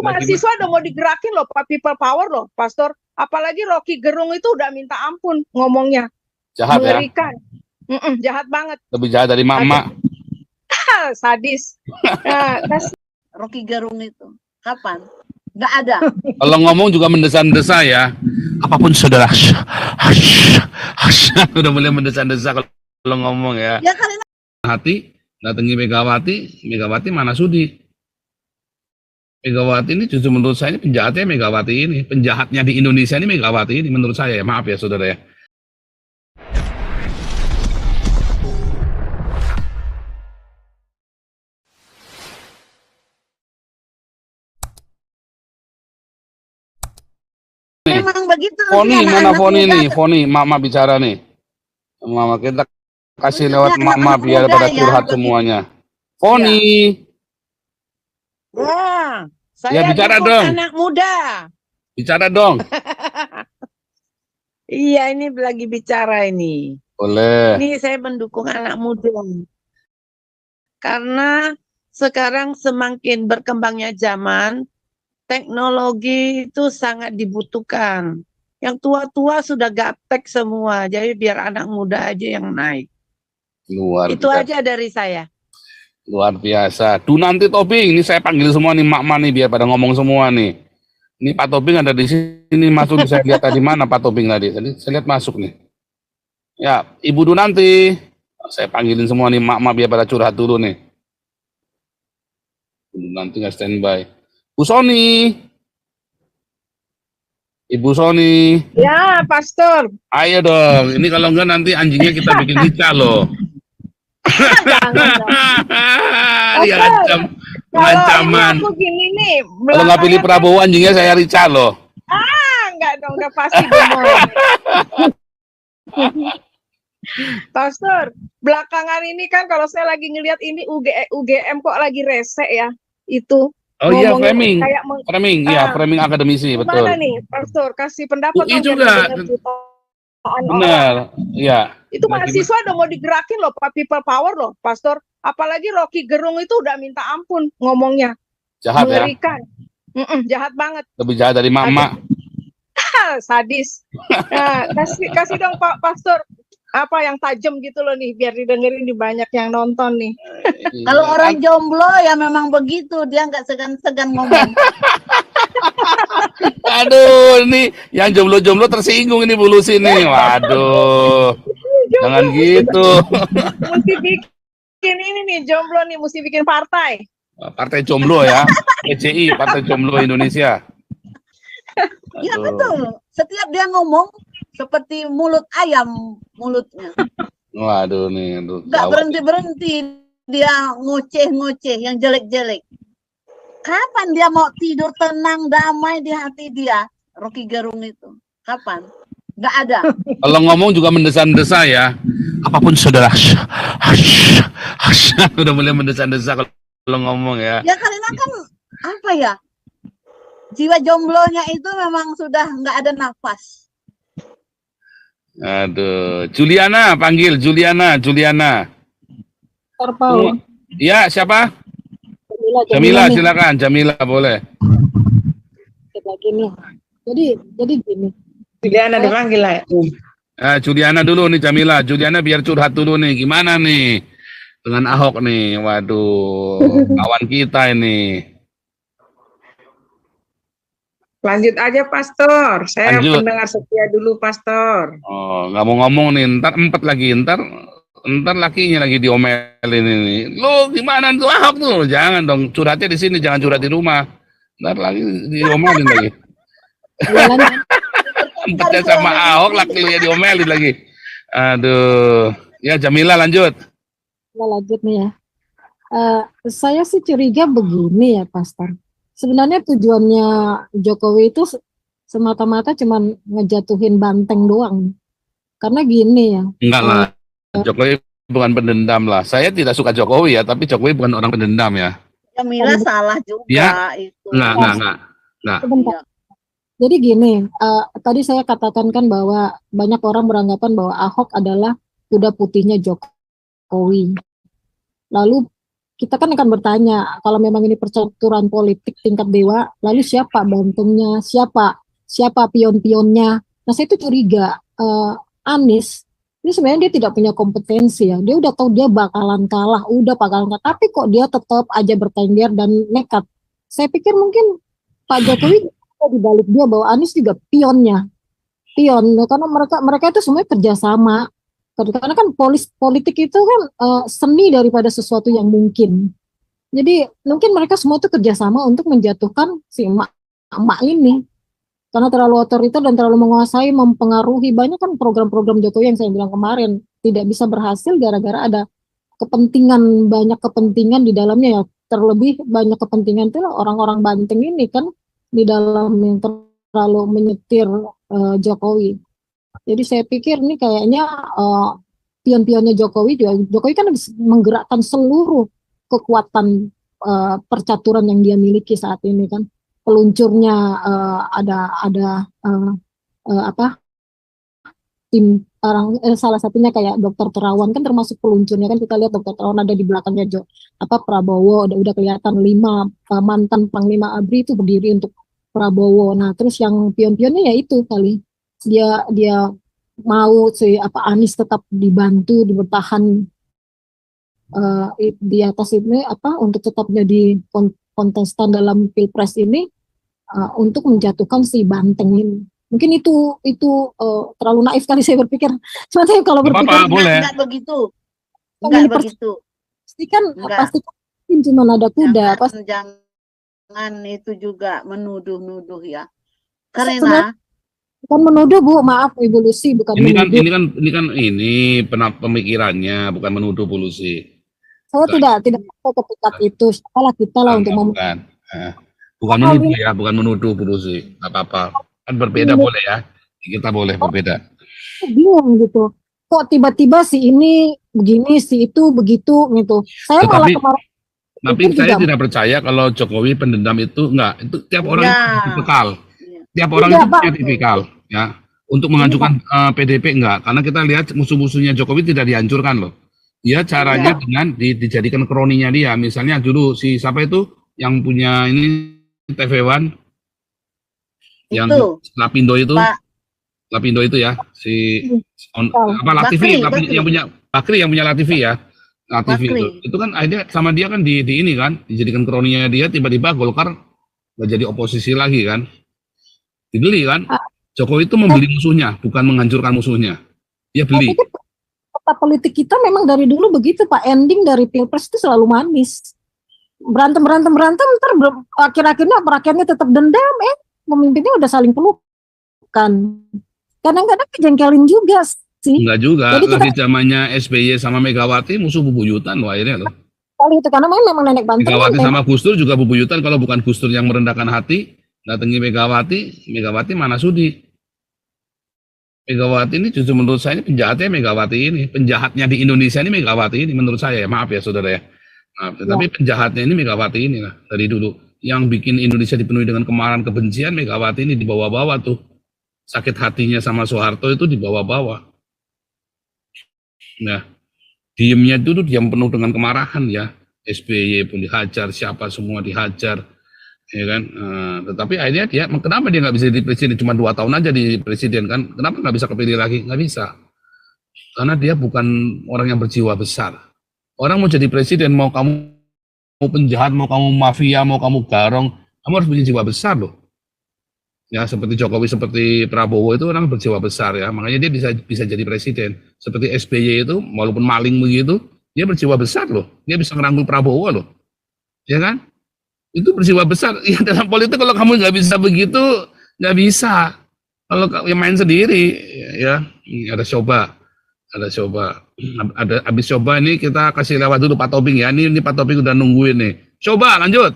Itu mahasiswa udah mau digerakin loh, Pak, people power loh, Pastor. Apalagi Rocky Gerung itu udah minta ampun ngomongnya. Jahat mengerikan. Ya. Jahat banget. Lebih jahat dari mama. Sadis. Nah, Rocky Gerung itu kapan? Nggak ada. Kalau ngomong juga mendesa-desa ya. Apapun saudara. Udah mulai mendesa-desa kalau ngomong ya. Ya karena Hati datangi Megawati mana sudi. Megawati ini justru menurut saya ini penjahatnya Megawati ini. Penjahatnya di Indonesia ini Megawati ini menurut saya ya. Maaf ya saudara ya. memang begitu. Foni, mana Foni nih? Foni, mama bicara nih. Mama kita kasih lewat mama biar pada curhat semuanya. Foni. Ya, saya Ya, bicara dong. anak muda. Bicara dong. Iya, ini lagi bicara ini. Boleh. Ini saya mendukung anak muda. Karena sekarang semakin berkembangnya zaman, teknologi itu sangat dibutuhkan. Yang tua-tua sudah gaptek semua, jadi biar anak muda aja yang naik. Luar Itu biasa. aja dari saya. Luar biasa. Nanti Tobing, ini saya panggil semua nih mak nih biar pada ngomong semua nih. Ini Pak Tobing ada di sini masuk, saya lihat tadi mana Pak Tobing tadi. Tadi saya lihat masuk nih. Ya, Ibu nanti saya panggilin semua nih mak biar pada curhat dulu nih. Nanti nggak standby. Bu Sony. Ibu Sony. ya, Pastor. Ayo dong. Ini kalau enggak nanti anjingnya kita bikin rica loh. Diancam. Ancaman. Aku gini nih. Kalau nggak pilih Prabowo anjingnya saya rica loh. Enggak dong, udah pasti gemoy. Pastor, belakangan ini kan kalau saya lagi ngelihat ini UGM kok lagi rese ya. Itu. Oh iya, ngomongin framing. kayak Framing akademisi, betul. Gimana nih, Pastor? Kasih pendapat UI dong, juga. biar jutaan orang. Benar, iya. Itu mahasiswa udah mau digerakin loh, Pak, people power loh, Pastor. Apalagi Rocky Gerung itu udah minta ampun ngomongnya. Jahat ya. mengerikan. Jahat banget. Lebih jahat dari mama. Sadis. Nah, kasih dong Pak Pastor apa yang tajam gitu loh nih, biar didengerin di banyak yang nonton nih. Kalau orang jomblo ya memang begitu, dia nggak segan-segan ngomong. Aduh, ini yang jomblo-jomblo tersinggung ini Bu Lucy nih. Waduh. Jangan gitu. Mesti bikin ini nih, jomblo nih, mesti bikin partai. Partai jomblo ya. PCI, Partai Jomblo Indonesia. Ya betul. Setiap dia ngomong seperti mulut ayam mulutnya. Waduh nih. Nggak berhenti-berhenti dia ngoceh-ngoceh yang jelek-jelek. Kapan dia mau tidur tenang, damai di hati dia? Rocky Gerung itu. Kapan? Nggak ada. Kalau ngomong juga mendesa-desa ya. Apapun saudara. Udah mulai mendesa-desa kalau ngomong ya. Ya karena kan apa ya? Jiwa jomblonya itu memang sudah nggak ada nafas. Aduh, Juliana, panggil Juliana. Ya, siapa? Jamila, silakan. Jamila, boleh. Jadi gini. Juliana dipanggil lah. Juliana dulu nih, Jamila. Juliana biar curhat dulu nih. Gimana nih dengan Ahok nih? Waduh, kawan kita ini. Lanjut aja, Pastor. Saya Lanjut. pendengar setia dulu, Pastor. Oh, nggak mau ngomong nih. Ntar empat lagi. Ntar lakinya lagi diomelin ini. Lo gimana tuh Ahok tuh? Jangan dong, curhatnya di sini, jangan curhat di rumah. Ntar lagi diomelin lagi. Empatnya sama Ahok, laki lu ya diomelin lagi. Aduh. Ya Jamila lanjut. Lanjut nih ya. Saya sih curiga begini ya, Pastor. Sebenarnya tujuannya Jokowi itu semata-mata cuma ngejatuhin banteng doang. Karena gini ya. Enggak lah. Jokowi bukan pendendam lah. Saya tidak suka Jokowi ya, tapi Jokowi bukan orang pendendam ya. Jamila salah juga Ya. itu. Enggak. Sebentar. Jadi gini, tadi saya katakan kan bahwa banyak orang beranggapan bahwa Ahok adalah kuda putihnya Jokowi. Lalu kita kan akan bertanya, kalau memang ini percaturan politik tingkat dewa, lalu siapa bantengnya, siapa pion-pionnya. Nah, saya itu curiga, Anies ini sebenarnya dia tidak punya kompetensi ya. Dia udah tahu dia bakalan kalah, tapi kok dia tetap aja bertengger dan nekat. Saya pikir mungkin Pak Jokowi ada di balik dia bahwa Anies juga pion, karena mereka itu semuanya kerjasama. Karena kan politik itu kan seni daripada sesuatu yang mungkin. Jadi mungkin mereka semua itu kerjasama untuk menjatuhkan si emak ini. Karena terlalu otoriter dan terlalu menguasai, mempengaruhi. Banyak kan program-program Jokowi yang saya bilang kemarin tidak bisa berhasil gara-gara ada banyak kepentingan di dalamnya ya. Terlebih banyak kepentingan itu orang-orang Banteng ini kan di dalam yang terlalu menyetir Jokowi. Jadi saya pikir ini kayaknya pion-pionnya Jokowi kan habis menggerakkan seluruh kekuatan percaturan yang dia miliki saat ini kan. Peluncurnya tim orang salah satunya kayak Dokter Terawan kan termasuk peluncurnya kan, kita lihat Dokter Terawan ada di belakangnya Prabowo, udah kelihatan 5 mantan Panglima ABRI itu berdiri untuk Prabowo. Nah, terus yang pion-pionnya ya itu kali dia mau Anies tetap dibantu bertahan di atas ini untuk tetap jadi kontestan dalam Pilpres ini untuk menjatuhkan si Banteng ini. Mungkin itu terlalu naif kali saya berpikir. Sebenarnya kalau berpikir enggak begitu. Enggak begitu. Pastikan cuma ada kuda. Jangan itu juga menuduh-nuduh ya. Karena bukan menuduh Bu, maaf Ibu Lucy, bukan menuduh. Ini pemikirannya, bukan menuduh Bu Lucy. Saya tidak kepikat itu. Siapalah kita lah untuk bukan menuduh ya, bukan menuduh Bu Lucy. Nggak apa-apa. Kan berbeda boleh ya. Kita boleh berbeda. Bingung gitu. Kok tiba-tiba si ini begini, si itu begitu gitu. Saya malah kemarin. Tapi saya tidak percaya kalau Jokowi pendendam itu enggak. Itu tiap orang itu tipikal. Tiap orang itu punya tipikal ya. Untuk mengajukan PDP enggak. Karena kita lihat musuh-musuhnya Jokowi tidak dihancurkan loh. Dia caranya dengan dijadikan kroninya dia. Misalnya dulu siapa itu yang punya ini TV One yang Lapindo itu, Lapindo itu ya Latifi yang punya Bakri yang punya Latifi ya, Latifi itu kan akhirnya sama dia kan di ini kan dijadikan kroninya dia, tiba-tiba Golkar nggak jadi oposisi lagi kan, dibeli kan. Jokowi itu membeli musuhnya, bukan menghancurkan musuhnya, dia beli. Peta politik kita memang dari dulu begitu Pak, ending dari Pilpres itu selalu manis. Berantem ntar akhir-akhirnya rakyatnya tetap dendam, pemimpinnya udah saling pelukan. Kadang-kadang kejengkelin juga sih. Enggak juga. Lagi zamannya SBY sama Megawati musuh bebuyutan loh akhirnya loh. Kali itu karena memang nenek Banteng. Megawati sama Gus Dur juga bebuyutan, kalau bukan Gus Dur yang merendahkan hati, datangi Megawati mana sudi. Megawati ini justru menurut saya ini penjahatnya Megawati ini. Penjahatnya di Indonesia ini Megawati ini menurut saya ya. Maaf ya saudara ya. Tapi penjahatnya ini Megawati ini lah dari dulu. Yang bikin Indonesia dipenuhi dengan kemarahan, kebencian, Megawati ini dibawa-bawa tuh. Sakit hatinya sama Soeharto itu dibawa-bawa. Nah, diemnya itu tuh diam penuh dengan kemarahan ya. SBY pun dihajar, siapa semua dihajar, ya kan. Tetapi akhirnya dia, kenapa dia nggak bisa jadi presiden? Cuma 2 tahun aja di presiden kan? Kenapa nggak bisa kepilih lagi? Nggak bisa. Karena dia bukan orang yang berjiwa besar. Orang mau jadi presiden, mau kamu penjahat, mau kamu mafia, mau kamu garong, kamu harus punya jiwa besar loh. Ya seperti Jokowi, seperti Prabowo itu orang berjiwa besar ya, makanya dia bisa jadi presiden. Seperti SBY itu, walaupun maling begitu, dia berjiwa besar loh. Dia bisa ngerangkul Prabowo loh, ya kan? Itu berjiwa besar. Ya dalam politik kalau kamu nggak bisa begitu, nggak bisa. Kalau yang main sendiri, ya ada coba. Habis coba ini kita kasih lewat dulu Pak Tobing ya. Ini Pak Tobing udah nungguin nih. Coba lanjut.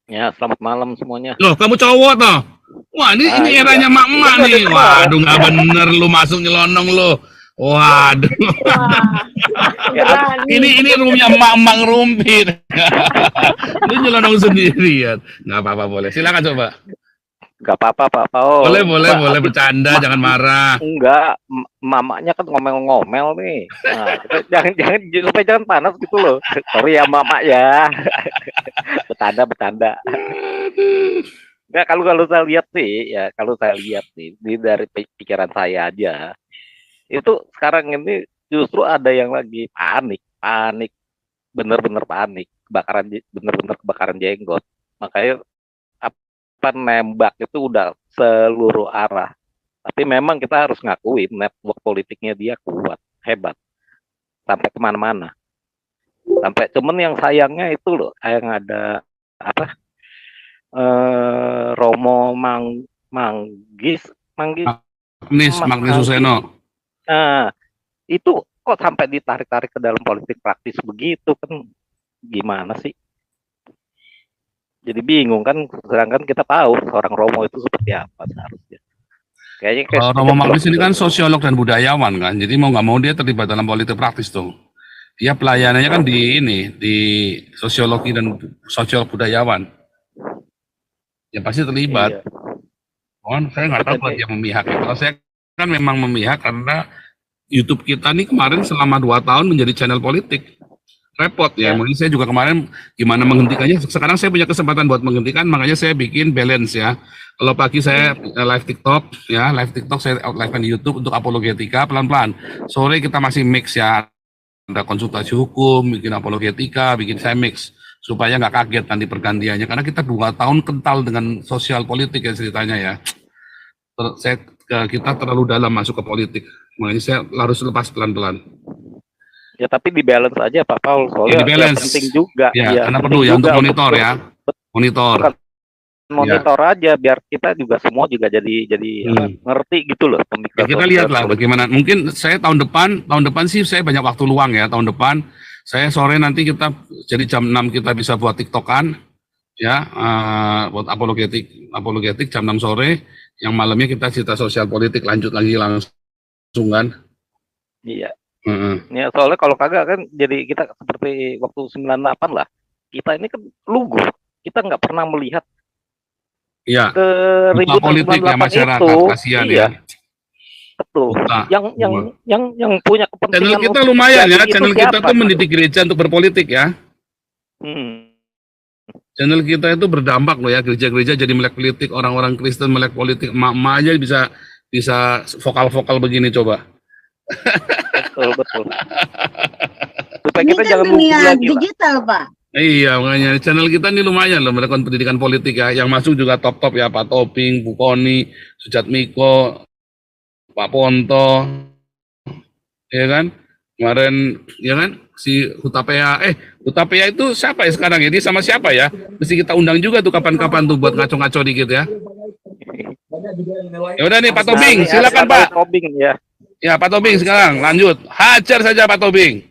Ya, selamat malam semuanya. Loh, kamu cowok toh? Wah, ini eranya mak-mak nih. Waduh, nggak bener lu masuk nyelonong lu. Waduh. ini roomnya mak-mak rumpit. Lu nyelonong sendirian. Nggak apa-apa boleh. Silakan coba. Nggak apa-apa Pak Paul. Boleh bercanda, jangan marah. Enggak, mamanya kan ngomel-ngomel nih. Nah, supaya jangan panas gitu loh. Sorry ya mama ya. Bercanda. Nggak, kalau saya lihat sih, ya kalau saya lihat nih, dari pikiran saya aja, itu sekarang ini justru ada yang lagi panik, bener-bener panik, bener-bener kebakaran jenggot. Makanya apa nembak itu udah seluruh arah. Tapi memang kita harus ngakuin network politiknya dia kuat, hebat, sampai kemana-mana. Sampai cuman yang sayangnya itu loh, yang ada apa? Romo Manggis. Magnis Suseno. Nah, itu kok sampai ditarik-tarik ke dalam politik praktis begitu kan? Gimana sih? Jadi bingung kan, sedangkan kita tahu seorang Romo itu seperti apa seharusnya. Kayaknya Kalau Romo Magnis ini kan sosiolog dan budayawan kan, jadi mau nggak mau dia terlibat dalam politik praktis tuh. Dia pelayanannya kan di sosiologi dan sosial budayawan. Ya pasti terlibat. Iya. Saya nggak tahu kalau dia memihak. Kalau saya kan memang memihak karena YouTube kita nih kemarin selama 2 tahun menjadi channel politik. Repot ya, mungkin saya juga kemarin gimana menghentikannya. Sekarang saya punya kesempatan buat menghentikan, makanya saya bikin balance ya. Kalau pagi saya live TikTok saya live di YouTube untuk apologetika pelan-pelan. Sore kita masih mix ya, ada konsultasi hukum, bikin apologetika, bikin saya mix supaya nggak kaget nanti pergantiannya. Karena kita 2 tahun kental dengan sosial politik ya ceritanya ya. Kita terlalu dalam masuk ke politik, makanya saya harus lepas pelan-pelan. Ya tapi di balance aja Pak Paul, soalnya Ya, penting juga. Ya, karena perlu ya untuk monitor ya. Monitor aja biar kita juga semua juga jadi ngerti gitu loh. Ya, kita lihatlah bagaimana. Mungkin saya tahun depan sih saya banyak waktu luang ya. Tahun depan saya sore nanti kita jadi jam 6 kita bisa buat TikTokan ya, buat apologetik jam 6 sore. Yang malamnya kita cerita sosial politik langsung kan. Iya. Ya soalnya kalau kagak kan jadi kita seperti waktu 98 lah. Kita ini kan lugu. Kita nggak pernah melihat buta politik ya masyarakat itu, kasihan ya. Betul. Yang punya kepentingan. Channel kita lumayan ya. Channel kita tuh mendidik gereja untuk berpolitik ya. Channel kita itu berdampak loh ya. Gereja-gereja jadi melek politik, orang-orang Kristen melek politik, emak-emak aja bisa vokal-vokal begini coba. Betul. Supaya ini kita kan jangan dunia digital Pak. Iya, makanya channel kita ini lumayan loh melakukan pendidikan politik ya. Yang masuk juga top-top ya, Pak Toping, Bu Koni, Sujat Miko, Pak Ponto, ya kan? Kemarin, ya kan? Si Hutapea, Hutapea itu siapa ya sekarang ya? Dia sama siapa ya? Mesti kita undang juga tuh kapan-kapan tuh buat ngaco-ngaco dikit ya. Ya udah nih Pak Tobing, silakan Pak. Tobing ya. Ya Pak Tobing sekarang lanjut, hajar saja Pak Tobing.